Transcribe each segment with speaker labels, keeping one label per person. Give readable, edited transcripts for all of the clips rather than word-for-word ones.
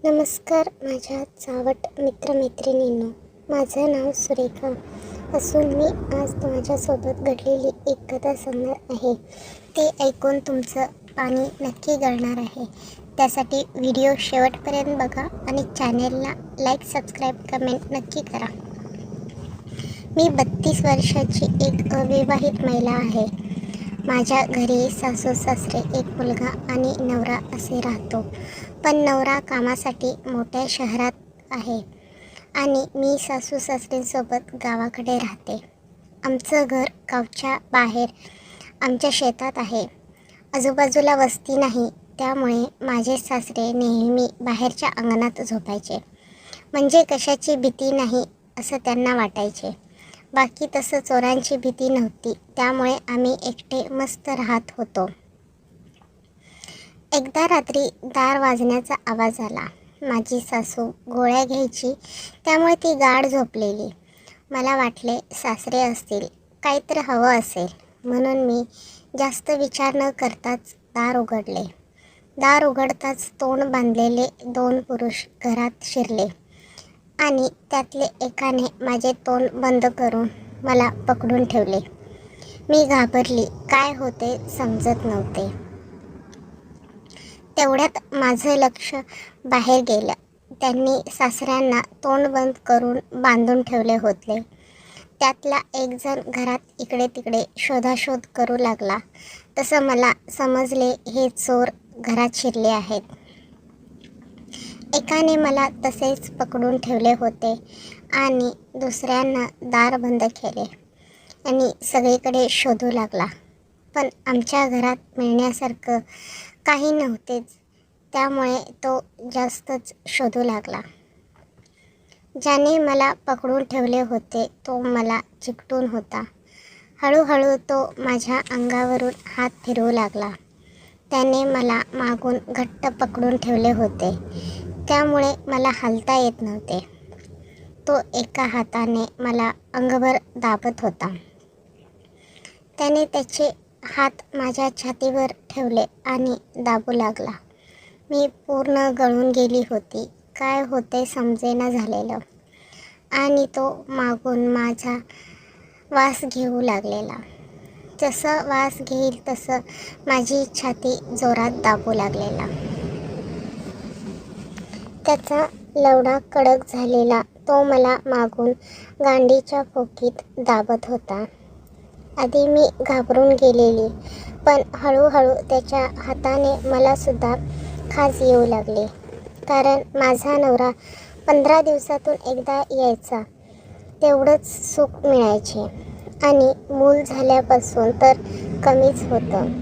Speaker 1: नमस्कार माझ्या चावट मित्रमैत्रिणींनो, माझं नाव सुरेखा असून मी आज तुमच्यासोबत घडलेली एक कथा सांगणार आहे. ते ऐकून तुमचं पाणी नक्की गळणार आहे. त्यासाठी व्हिडिओ शेवटपर्यंत बघा आणि चॅनेलला लाईक, सबस्क्राईब, कमेंट नक्की करा. मी 32 वर्षाची एक अविवाहित महिला आहे. माझ्या घरी सासू सासरे, एक मुलगा आणि नवरा असे राहतो. पण नवरा कामासाठी मोठ्या शहरात आहे आणि मी सासू सासऱ्यांसोबत गावाकडे राहते. आमचं घर गावच्या बाहेर आमच्या शेतात आहे. आजूबाजूला वस्ती नाही, त्यामुळे माझे सासरे नेहमी बाहेरच्या अंगणात झोपायचे. म्हणजे कशाची भीती नाही असं त्यांना वाटायचे. बाकी तसं चोरांची भीती नव्हती, त्यामुळे आम्ही एकटे मस्त राहत होतो. एकदा रात्री दार वाजण्याचा आवाज आला. माझी सासू गोळ्या घ्यायची, त्यामुळे ती गाढ झोपलेली. मला वाटले सासरे असतील, काहीतरी हवं असेल, म्हणून मी जास्त विचार न करताच दार उघडले. दार उघडताच तोंड बांधलेले 2 पुरुष घरात शिरले आणि त्यातले एकाने माझे तोंड बंद करून मला पकडून ठेवले. मी घाबरली. काय होते समजत नव्हते. तेवढ्यात माझं लक्ष बाहेर गेलं. त्यांनी सासऱ्यांना तोंड बंद करून बांधून ठेवले होते. त्यातला एक जण घरात इकडे तिकडे शोधाशोध करू लागला. तसं मला समजले हे चोर घरात शिरले आहेत. एकाने मला तसेच पकडून ठेवले होते आणि दुसऱ्यांना दार बंद केले आणि सगळीकडे शोधू लागला. पण आमच्या घरात मिळण्यासारखं काही नव्हतेच, त्यामुळे तो जास्तच शोधू लागला. ज्याने मला पकडून ठेवले होते तो मला चिकटून होता. हळूहळू तो माझ्या अंगावरून हात फिरवू लागला. त्याने मला मागून घट्ट पकडून ठेवले होते, त्यामुळे मला हलता येत नव्हते. तो एका हाताने मला अंगभर दाबत होता. त्याने त्याचे हात माझ्या छातीवर ठेवले आणि दाबू लागला. मी पूर्ण गळून गेली होती. काय होते समजेना झालेलं आणि तो मागून माझा वास घेऊ लागलेला. जसं वास घेईल तसं माझी छाती जोरात दाबू लागलेला. त्याचा लवडा कडक झालेला तो मला मागून गांडीच्या फोकीत दाबत होता. आधी मी घाबरून गेलेली, पण हळूहळू त्याच्या हाताने मला सुद्धा खाज येऊ लागली. कारण माझा नवरा 15 दिवसातून एकदा यायचा, तेवढंच सुख मिळायचे आणि मूल झाल्यापासून तर कमीच होतं.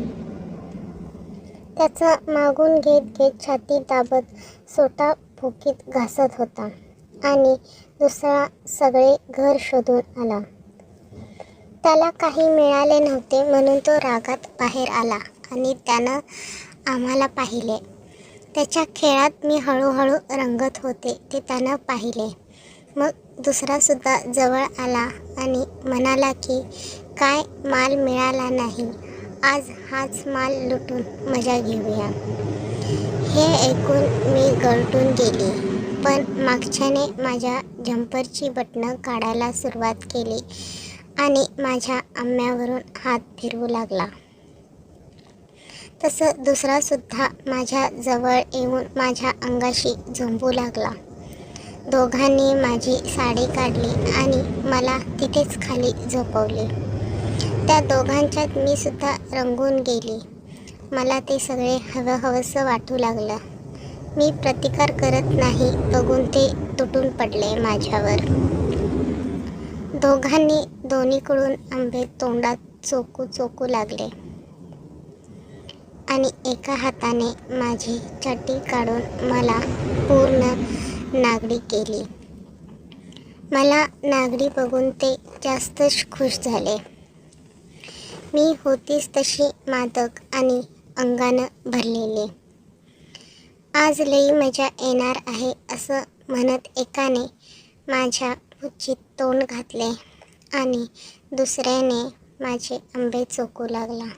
Speaker 1: त्याचा मागून घेत घेत छाती दाबत सोटा फोकीत घासत होता आणि दुसरा सगळे घर शोधून आला. त्याला काही मिळाले नव्हते म्हणून तो रागात बाहेर आला आणि त्यानं आम्हाला पाहिले. त्याच्या खेळात मी हळूहळू रंगत होते ते त्यानं पाहिले. मग दुसरासुद्धा जवळ आला आणि म्हणाला की काय माल मिळाला नाही, आज हाच माल लुटून मजा घेऊया. हे ऐकून मी गळटून गेली, पण मागच्याने माझ्या झंपरची बटणं काढायला सुरुवात केली आणि माझ्या आंब्यावरून हात फिरवू लागला. तसं दुसरासुद्धा माझ्या जवळ येऊन माझ्या अंगाशी झोंबू लागला. दोघांनी माझी साडी काढली आणि मला तिथेच खाली झोपवले. त्या दोघांच्यात मी सुद्धा रंगून गेली. मला ते सगळे हवंहवंसं वाटू लागलं. मी प्रतिकार करत नाही बघून ते तुटून पडले माझ्यावर. दोघांनी दोन्हीकडून आंबे तोंडात चोकू लागले आणि एका हाताने माझी चड्डी काढून मला पूर्ण नागडी केली. मला नागडी बघून ते जास्तच खुश झाले. मी होतीच तशी मादक आणि अंगानं भरलेली. आज लई मजा येणार आहे असं म्हणत एकाने माझ्या पुच्छीत तोंड घातले आणि दुसऱ्याने माझे आंबे चोकू लागला.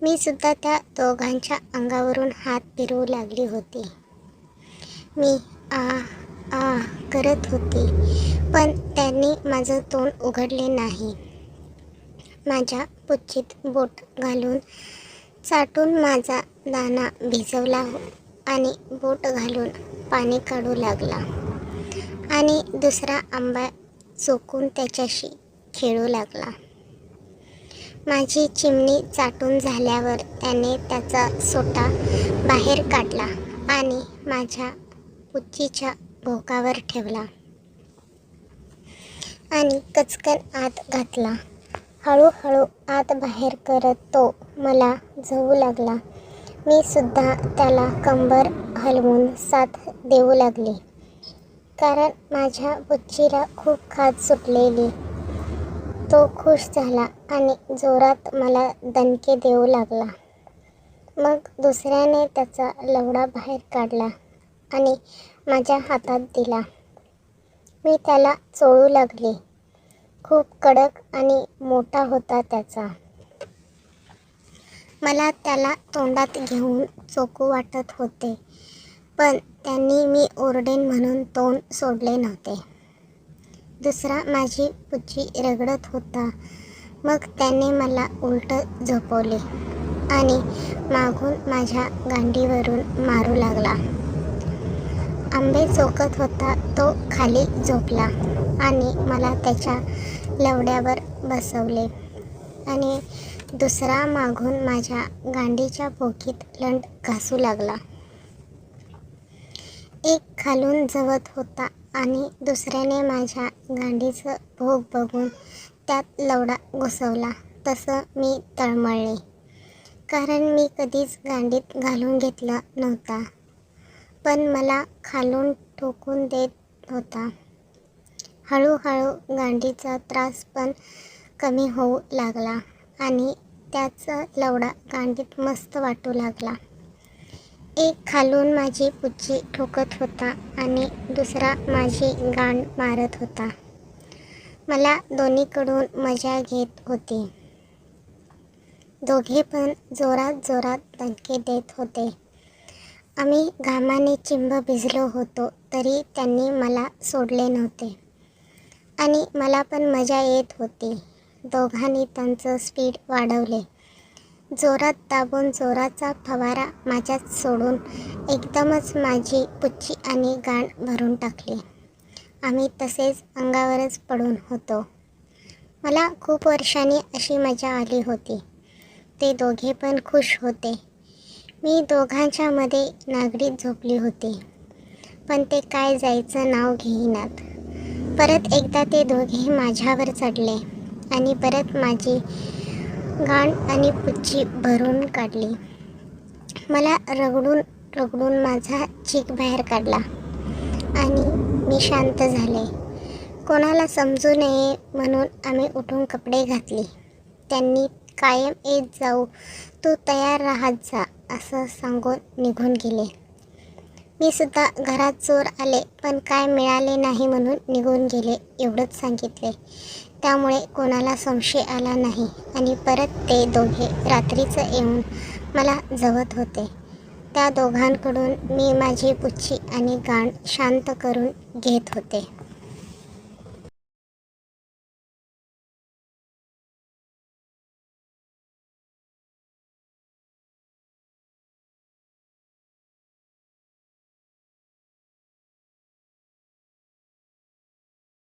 Speaker 1: मी सुद्धा त्या दोघांच्या अंगावरून हात फिरवू लागली होती. मी आ आ करत होती, पण त्यांनी माझं तोंड उघडले नाही. माझ्या पुच्छीत बोट घालून चाटून माझा दाणा भिजवला आणि बोट घालून पाणी काढू लागला आणि दुसरा आंबा चोखून त्याच्याशी खेळू लागला. माझी चिमणी चाटून झाल्यावर त्याने त्याचा सोटा बाहेर काढला आणि माझ्या पुच्छीच्या भोकावर ठेवला आणि कचकन आत घातला. हळूहळू आत बाहेर करत तो मला झवू लागला. मी सुद्धा त्याला कंबर हलवून साथ देऊ लागले, कारण माझ्या पुच्छीला खूप खाज सुटलेली. तो खुश झाला आणि जोरात मला दणके देऊ लागला. मग दुसऱ्याने त्याचा लवडा बाहेर काढला आणि माझ्या हातात दिला. मी त्याला चोळू लागले. खूप कडक आणि मोठा होता त्याचा. मला त्याला तोंडात घेऊन चोखू वाटत होते, पण त्यांनी मी ओरडेन म्हणून तोंड सोडले नव्हते. दुसरा माझी पुच्छी रगडत होता. मग त्याने मला उलटं झोपवले आणि मागून माझ्या गांडीवरून मारू लागला. आंबे चोखत होता तो खाली झोपला आणि मला त्याच्या लवड्यावर बसवले आणि दुसरा मागून माझ्या गांडीच्या भोकीत लंड घासू लागला. एक खालून जवत होता आणि दुसऱ्याने माझ्या गांडीचं भोक बघून त्यात लवडा घुसवला. तसं मी तळमळले, कारण मी कधीच गांडीत घालून घेतला नव्हता. पण मला खालून ठोकून देत होता. हळूहळू गांडीचा त्रास पण कमी होऊ लागला आणि त्याचा लवडा गांडीत मस्त वाटू लागला. एक खालून माझी पुच्छी ठोकत होता आणि दुसरा माझी गांड मारत होता. मला दोन्हीकडून मजा घेत होती. दोघे पण जोरात जोरात दणके देत होते. आम्ही घामाने चिंब भिजलो होतो, तरी त्यांनी मला सोडले नव्हते आणि मला पण मजा येत होती. दोघांनी त्यांचं स्पीड वाढवले. जोरात दाबून जोराचा फवारा माझ्यात सोडून एकदमच माझी पुच्छी आणि गांड भरून टाकली. आम्ही तसेच अंगावरच पडून होतो. मला खूप वर्षांनी अशी मजा आली होती. ते दोघे पण खुश होते. मी दोघांच्या मध्ये नागडीत झोपली होती, पण ते काय जायचं नाव घेईनात. परत एकदा ते दोघे माझ्यावर चढले आणि परत माझी गांड आणि पुच्छी भरून काढली. मला रगडून रगडून माझा चीक बाहेर काढला आणि मी शांत झाले. कोणाला समजू नये म्हणून आम्ही उठून कपडे घातले. त्यांनी कायम येत जाऊ, तू तयार राहत जा असं सांगून निघून गेले. मी सुद्धा घरात चोर आले पण काय मिळाले नाही म्हणून निघून गेले एवढंच सांगितले. त्यामुळे कोणाला संशय आला नाही आणि परत ते दोघे रात्रीचं येऊन मला जवत होते. त्या दोघांकडून मी माझी पुच्छी आणि गांड शांत करून घेत होते.